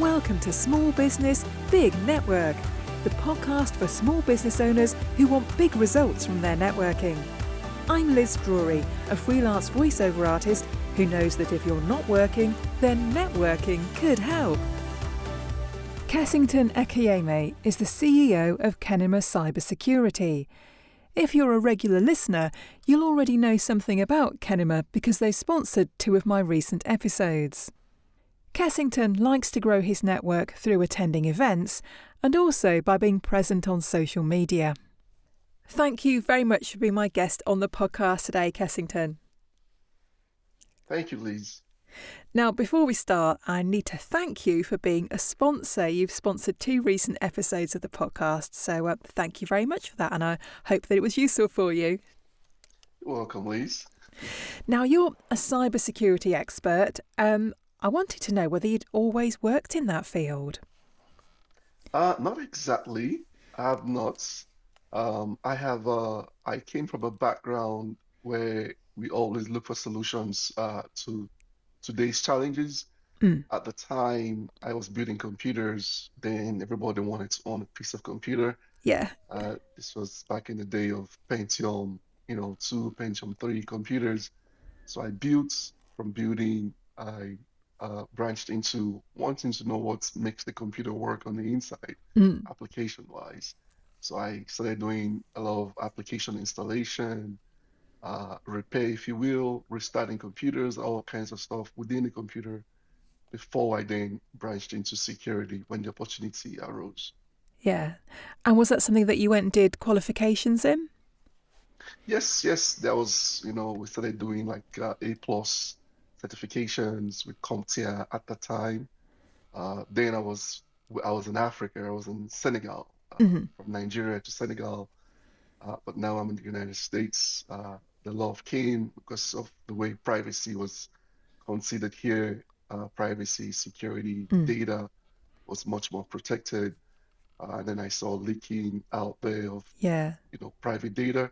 Welcome to Small Business, Big Network, the podcast for small business owners who want big results from their networking. I'm Liz Drury, a freelance voiceover artist who knows that if you're not working, then networking could help. Kessington Ekhaiyeme is the CEO of Kenima Cyber Security. If you're a regular listener, you'll already know something about Kenima because they sponsored 2 of my recent episodes. Kessington likes to grow his network through attending events and also by being present on social media. Thank you very much for being my guest on the podcast today, Kessington. Thank you, Liz. Now, before we start, I need to thank you for being a sponsor. You've sponsored 2 recent episodes of the podcast, so thank you very much for that, and I hope that it was useful for you. You're welcome, Liz. Now, you're a cybersecurity expert. I wanted to know whether you'd always worked in that field. Not exactly. I have not. I came from a background where we always look for solutions to today's challenges. At the time, I was building computers, then everybody wanted to own a piece of computer. Yeah. This was back in the day of Pentium, 2, Pentium 3 computers. So from building, I branched into wanting to know what makes the computer work on the inside, application-wise. So I started doing a lot of application installation, repair, if you will, restarting computers, all kinds of stuff within the computer before I then branched into security when the opportunity arose. Yeah. And was that something that you went and did qualifications in? Yes, there was, we started doing like A+ certifications with CompTIA at the time. Then I was in Africa. I was in Senegal, from Nigeria to Senegal. But now I'm in the United States. The law came because of the way privacy was considered here. Privacy, security, data was much more protected. And then I saw leaking out there of, private data.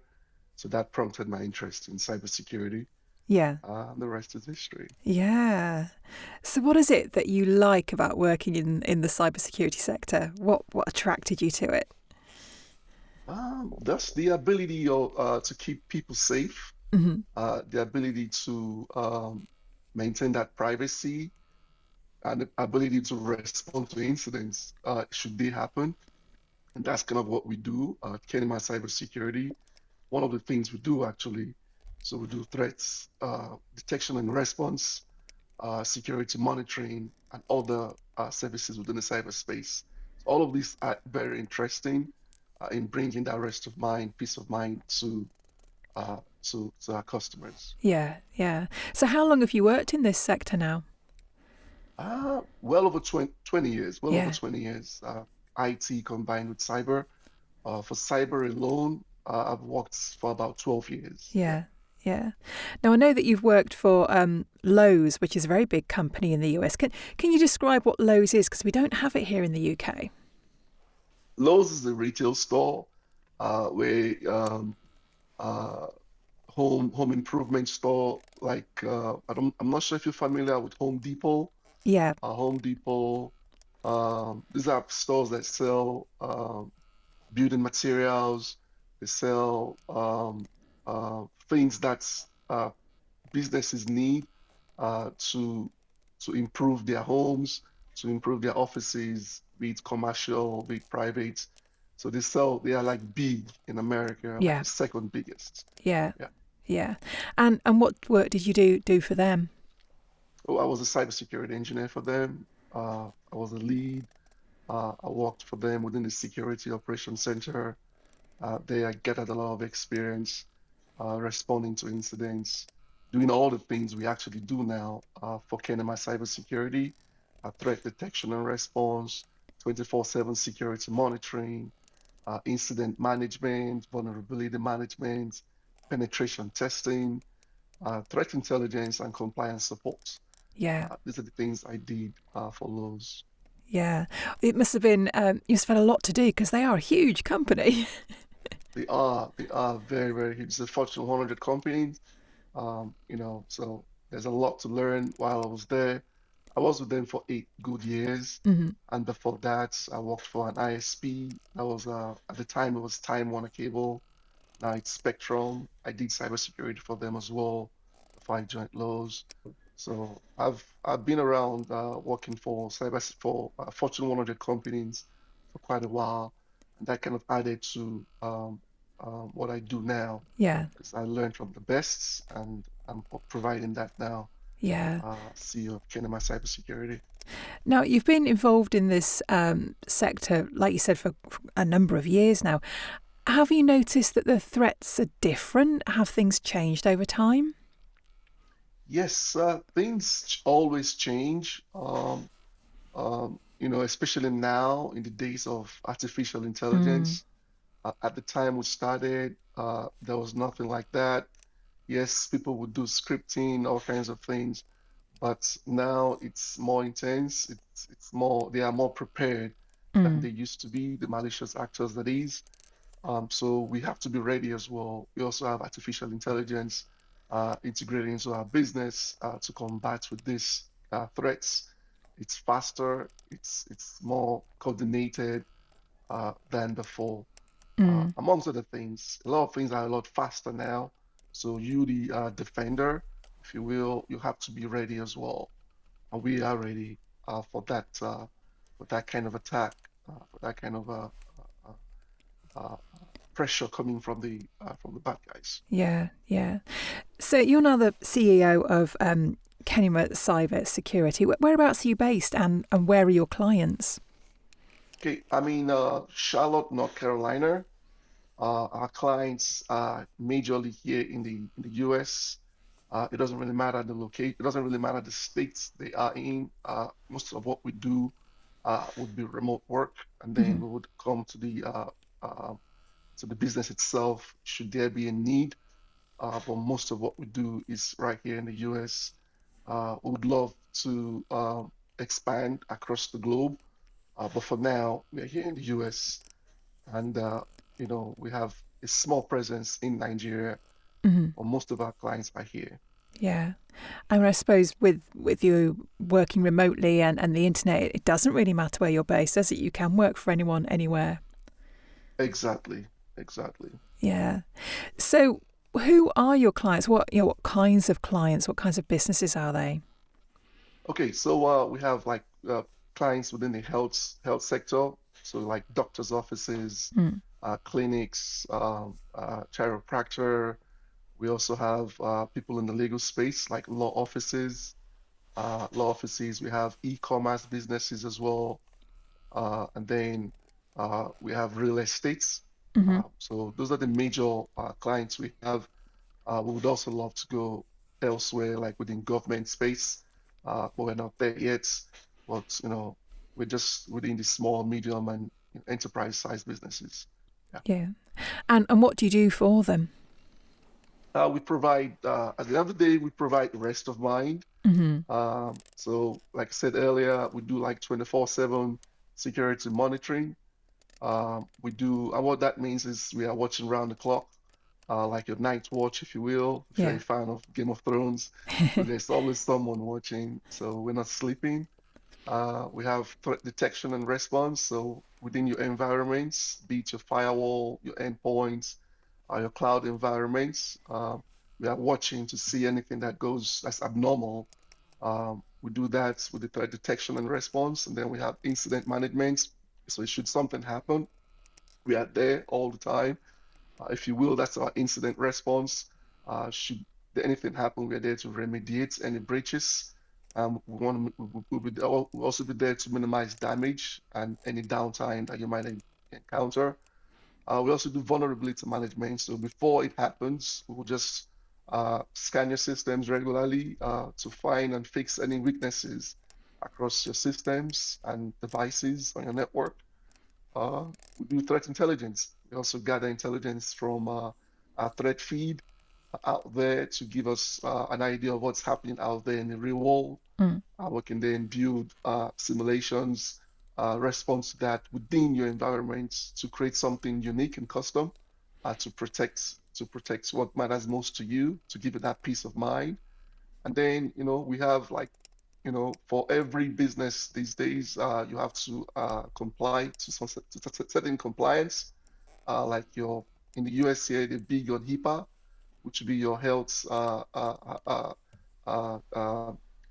So that prompted my interest in cybersecurity. Yeah. The rest is history. Yeah. So what is it that you like about working in the cybersecurity sector? What attracted you to it? That's the ability to keep people safe, the ability to maintain that privacy, and the ability to respond to incidents should they happen. And that's kind of what we do at Kenima Cyber Security. One of the things we do actually, so we do threats detection and response, security monitoring, and other services within the cyberspace. All of these are very interesting in bringing that rest of mind, peace of mind to our customers. Yeah. So how long have you worked in this sector now? Well over 20 years. Over 20 years. IT combined with cyber. For cyber alone, I've worked for about 12 years. Yeah. Now, I know that you've worked for Lowe's, which is a very big company in the US. Can you describe what Lowe's is? Because we don't have it here in the UK. Lowe's is a retail store where home improvement store. Like I'm not sure if you're familiar with Home Depot. Yeah. Home Depot. These are stores that sell building materials. They sell things that businesses need to improve their homes, to improve their offices, be it commercial, be it private. So they are like big in America, like the second biggest. Yeah. And what work did you do for them? Oh, I was a cybersecurity engineer for them. I was a lead. I worked for them within the security operations center. There I gathered a lot of experience responding to incidents, doing all the things we actually do now for Kenima Cyber Security, threat detection and response, 24/7 security monitoring, incident management, vulnerability management, penetration testing, threat intelligence, and compliance support. Yeah. These are the things I did for Lowe's. Yeah. It must have been, you must have had a lot to do because they are a huge company. They are very, very huge. It's a Fortune 100 company, so there's a lot to learn while I was there. I was with them for 8 good years. Mm-hmm. And before that, I worked for an ISP. That was at the time it was Time Warner Cable. Now it's Spectrum. I did cybersecurity for them as well before I joined Lowe's. So I've been around working for Fortune 100 companies for quite a while, and that kind of added to what I do now Yeah. because I learned from the best, and I'm providing that now. Yeah. CEO of Kenima Cyber Security. Now, you've been involved in this sector, like you said, for a number of years now. Have you noticed that the threats are different? Have things changed over time? Yes, things always change. Especially now in the days of artificial Mm, intelligence. At the time we started, there was nothing like that. Yes, people would do scripting, all kinds of things, but now it's more intense. It's more, they are more prepared than they mm, used to be, the malicious actors that is. So we have to be ready as well. We also have artificial intelligence integrated into our business to combat with these threats. It's faster, it's more coordinated than before. mm. Amongst other things, a lot of things are a lot faster now. So you, the defender, if you will, you have to be ready as well. And we are ready for that kind of attack, for that kind of uh, uh, pressure coming from the bad guys. Yeah, yeah. So you're now the CEO of Kenima Cyber Security. Whereabouts are you based, and where are your clients? Okay, I mean Charlotte, North Carolina. Our clients are majorly here in the US. It doesn't really matter the location. It doesn't really matter the states they are in. Most of what we do would be remote work, and then Hmm. we would come to the business itself should there be a need. But most of what we do is right here in the US. We would love to expand across the globe, but for now, we're here in the US, and we have a small presence in Nigeria, Hmm. but most of our clients are here. Yeah. I mean, I suppose with you working remotely and the internet, it doesn't really matter where you're based, does it? You can work for anyone, anywhere. Exactly, exactly. Yeah. So, who are your clients? What kinds of clients? What kinds of businesses are they? Okay, so we have like clients within the health sector, so like doctors' offices, Mm. clinics, chiropractor. We also have people in the legal space, like law offices. We have e-commerce businesses as well, and then we have real estates. Hmm. So those are the major clients we have. We would also love to go elsewhere, like within government space, but we're not there yet. But we're just within the small, medium, and enterprise-sized businesses. Yeah. Yeah. And what do you do for them? We provide, at the end of the day, we provide rest of mind. Hmm. So, like I said earlier, we do like 24/7 security monitoring. We do, and what that means is we are watching around the clock, like your night watch, if you will, if you're a Yeah. fan of Game of Thrones. So there's always someone watching, so we're not sleeping. We have threat detection and response. So within your environments, be it your firewall, your endpoints, your cloud environments, we are watching to see anything that goes that's abnormal. We do that with the threat detection and response, and then we have incident management. So should something happen, we are there all the time. If you will, that's our incident response. Should anything happen, we're there to remediate any breaches. We'll also be there to minimize damage and any downtime that you might encounter. We also do vulnerability management. So before it happens, we will just scan your systems regularly to find and fix any weaknesses across your systems and devices on your network. We do threat intelligence. We also gather intelligence from our threat feed out there to give us an idea of what's happening out there in the real world. Mm. We can then build simulations, response to that within your environment to create something unique and custom to protect what matters most to you, to give you that peace of mind. And then, we have like for every business these days, you have to comply to certain compliance. Like in the US here, they're big on HIPAA, which would be your health,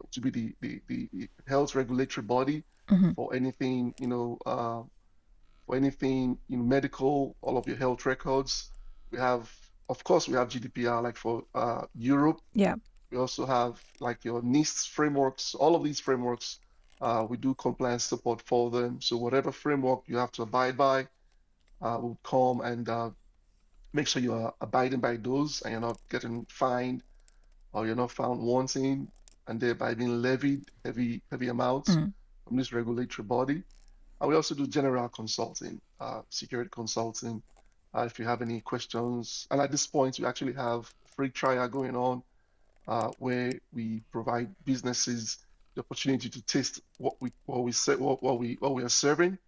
which would be the health regulatory body for anything, for anything in medical, all of your health records. Of course, we have GDPR, like for Europe. Yeah. We also have like your NIST frameworks. All of these frameworks, we do compliance support for them. So whatever framework you have to abide by, we'll come and make sure you are abiding by those and you're not getting fined or you're not found wanting and thereby being levied heavy amounts from this regulatory body. And we also do general consulting, security consulting. If you have any questions, and at this point, we actually have free trial going on where we provide businesses the opportunity to taste what we are serving,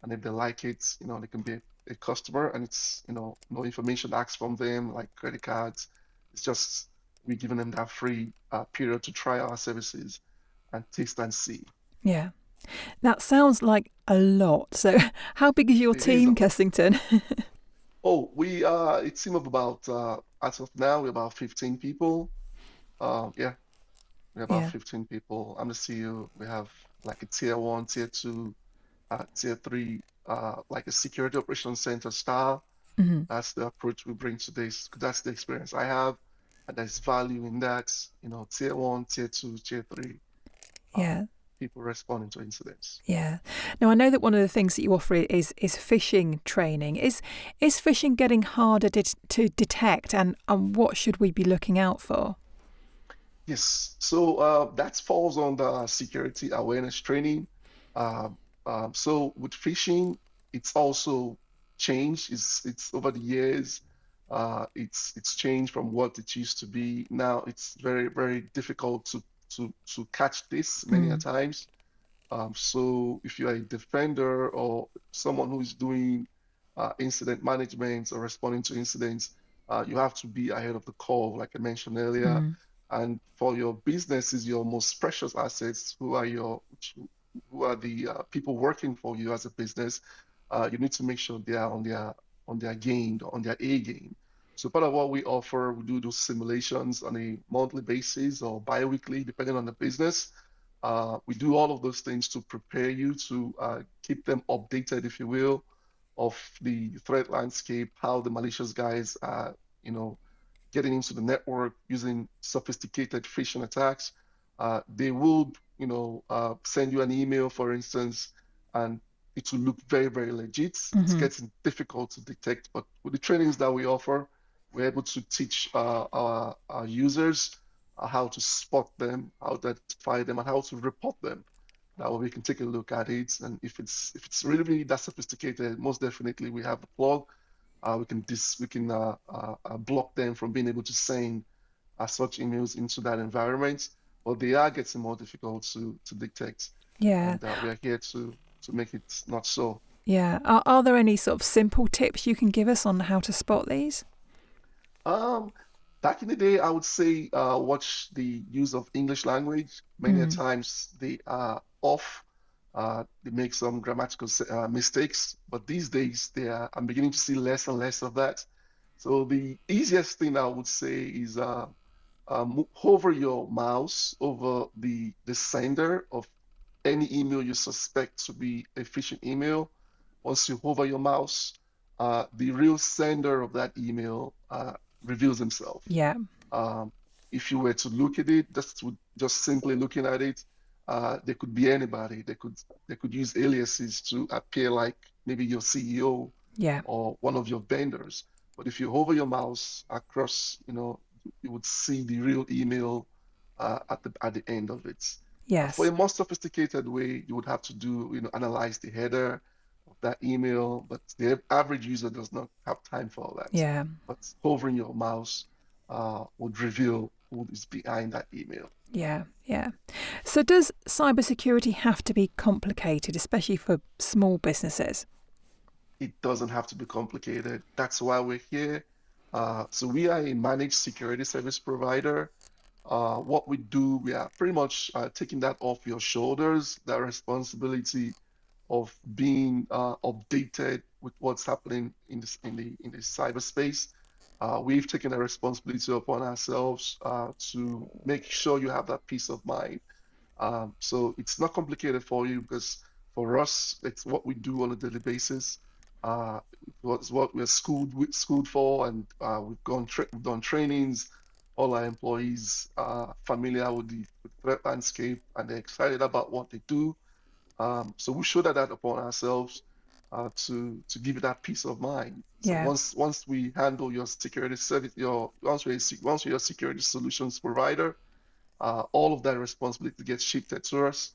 and if they like it, they can be a customer, and it's no information asked from them like credit cards. It's just we're giving them that free period to try our services and taste and see. Yeah. That sounds like a lot. So how big is your team, Kessington? Oh, we are a team of about, as of now, we're about 15 people. Yeah, we're about 15 people. I'm the CEO. We have like a tier 1, tier 2, tier 3, like a security operations center style. That's the approach we bring to this. That's the experience I have. And there's value in that, tier 1, tier 2, tier 3. Yeah. People responding to incidents. Yeah. Now, I know that one of the things that you offer is phishing training. Is phishing getting harder to detect, and what should we be looking out for? Yes. So that falls under security awareness training. So with phishing, it's also changed. It's over the years. It's changed from what it used to be. Now it's very, very difficult to catch this many a times. So if you're a defender or someone who is doing incident management or responding to incidents, you have to be ahead of the curve, like I mentioned earlier. And for your businesses, your most precious assets, who are the people working for you as a business, you need to make sure they are on their game, on their A game. So part of what we offer, we do those simulations on a monthly basis or bi-weekly, depending on the business. We do all of those things to prepare you to keep them updated, if you will, of the threat landscape, how the malicious guys are, getting into the network using sophisticated phishing attacks. They will, send you an email, for instance, and it will look very, very legit. It's getting difficult to detect, but with the trainings that we offer, we're able to teach our users how to spot them, how to identify them, and how to report them. That way we can take a look at it, and if it's really, really that sophisticated, most definitely we have a plug. We can block them from being able to send such emails into that environment, but they are getting more difficult to detect. Yeah, and we are here to make it not so. Yeah, are there any sort of simple tips you can give us on how to spot these? Back in the day, I would say watch the use of English language. Many a times they are off. They make some grammatical mistakes, but these days I'm beginning to see less and less of that. So the easiest thing I would say is hover your mouse over the sender of any email you suspect to be a phishing email. Once you hover your mouse, the real sender of that email reveals himself. Yeah. If you were to look at it, just simply looking at it, they could be anybody. They could use aliases to appear like maybe your CEO or one of your vendors. But if you hover your mouse across, you would see the real email at the end of it. Yes. For a more sophisticated way, you would have to analyze the header of that email, but the average user does not have time for all that. Yeah. But hovering your mouse would reveal who is behind that email. Yeah, yeah. So does cybersecurity have to be complicated, especially for small businesses? It doesn't have to be complicated. That's why we're here. So we are a managed security service provider. what we do, we are pretty much taking that off your shoulders, that responsibility of being updated with what's happening in the cyberspace. We've taken a responsibility upon ourselves to make sure you have that peace of mind. So it's not complicated for you because for us, it's what we do on a daily basis. It's what we're schooled for, and we've done trainings. All our employees are familiar with the threat landscape, and they're excited about what they do. So we show that upon ourselves to give you that peace of mind. So Yeah. once we handle your security service, once we're your security solutions provider, all of that responsibility gets shifted to us,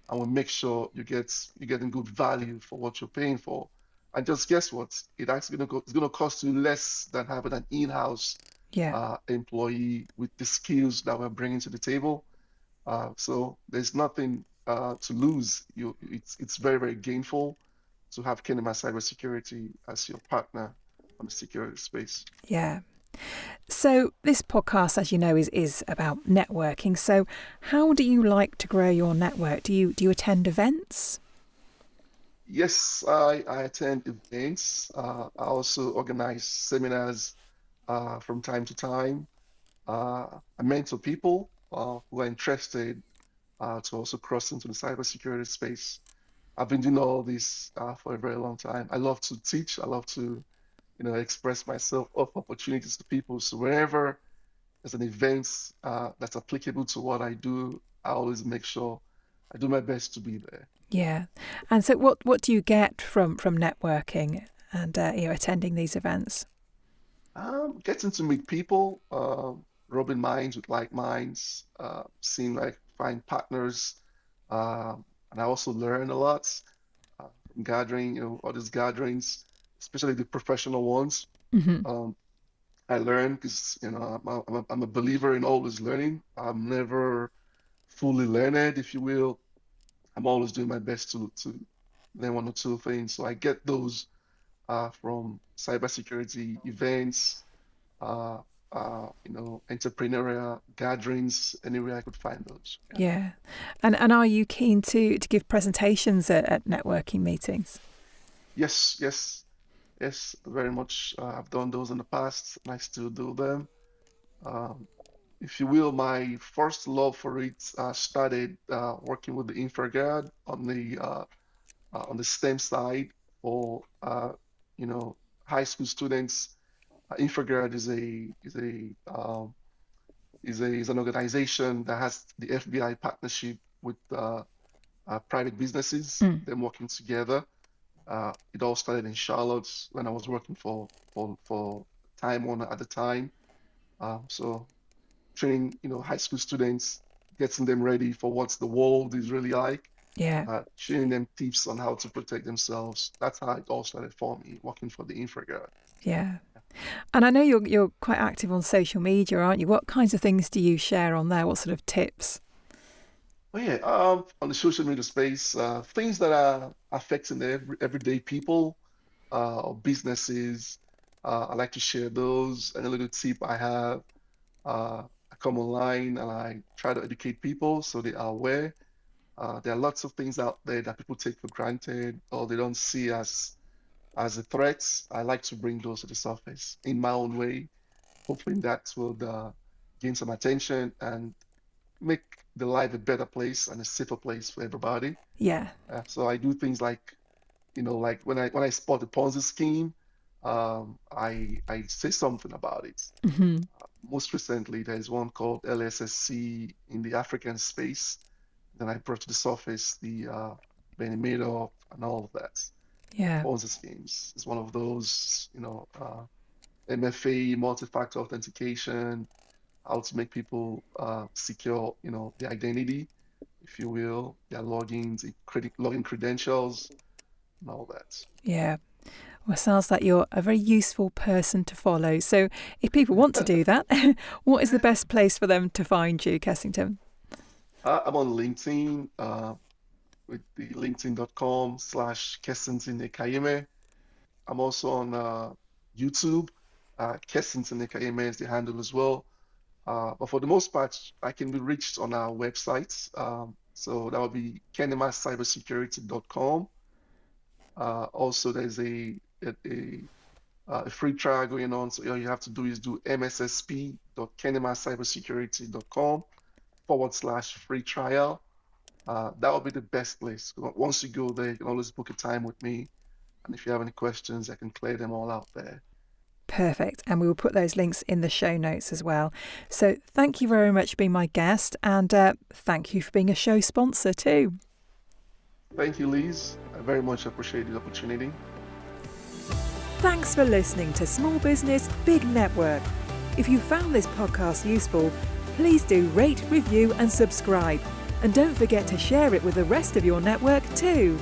and we make sure you're getting good value for what you're paying for. And just guess what? It's gonna cost you less than having an in-house Yeah. employee with the skills that we're bringing to the table. So there's nothing to lose. It's very, very gainful to have Kenima Cyber Security as your partner on the security space. Yeah. So this podcast, as you know, is about networking. So how do you like to grow your network? Do you attend events? Yes, I attend events. I also organize seminars from time to time. I mentor people who are interested to also cross into the cybersecurity space. I've been doing all this for a very long time. I love to teach. I love to, express myself, offer opportunities to people. So wherever there's an event that's applicable to what I do, I always make sure I do my best to be there. Yeah. And so what do you get from networking and attending these events? Getting to meet people, rubbing minds with like minds, seeing like find partners, and I also learn a lot from gathering, all these gatherings, especially the professional ones. Hmm. Um, I learn because I'm a believer in always learning. I'm never fully learned, if you will. I'm always doing my best to learn one or two things. So I get those from cybersecurity events, uh, entrepreneurial gatherings, anywhere I could find those. Yeah. Yeah. And are you keen to give presentations at networking meetings? Yes, yes, yes, very much. I've done those in the past, and I still do them. Um, if you will, my first love for it started working with the InfraGard on the STEM side for high school students. InfraGard is an organization that has the FBI partnership with private businesses, Mm. them working together. It all started in Charlotte when I was working for Time Warner at the time. So training, high school students, getting them ready for what the world is really like, Yeah. showing them tips on how to protect themselves. That's how it all started for me, working for the InfraGard. Yeah. And I know you're quite active on social media, aren't you? What kinds of things do you share on there? What sort of tips? Oh yeah, on the social media space, things that are affecting everyday people or businesses, I like to share those. And a little tip I have, I come online and I try to educate people so they are aware. There are lots of things out there that people take for granted or they don't see as a threat. I like to bring those to the surface in my own way, hoping that will gain some attention and make the life a better place and a safer place for everybody. Yeah. So I do things like, like when I spot a Ponzi scheme, I say something about it. Hmm. Most recently, there is one called LSSC in the African space. Then I brought to the surface the Benny Madoff and all of that. Yeah. Ponzi schemes is one of those, MFA, multi-factor authentication, how to make people secure, their identity, if you will, their logins, login credentials, and all that. Yeah. Well, sounds like you're a very useful person to follow. So if people want to do that, what is the best place for them to find you, Kessington? I'm on LinkedIn with the linkedin.com/Kessington Ekhaiyeme. I'm also on YouTube. Kessington Ekhaiyeme is the handle as well. But for the most part, I can be reached on our website. So that would be kenimacybersecurity.com. Also, there's a free trial going on. So all you have to do is do mssp.kenima.cybersecurity.com/free trial. That would be the best place. Once you go there, you can always book a time with me. And if you have any questions, I can clear them all out there. Perfect. And we will put those links in the show notes as well. So thank you very much for being my guest, and thank you for being a show sponsor too. Thank you, Liz. I very much appreciate the opportunity. Thanks for listening to Small Business, Big Network. If you found this podcast useful, please do rate, review and subscribe. And don't forget to share it with the rest of your network too.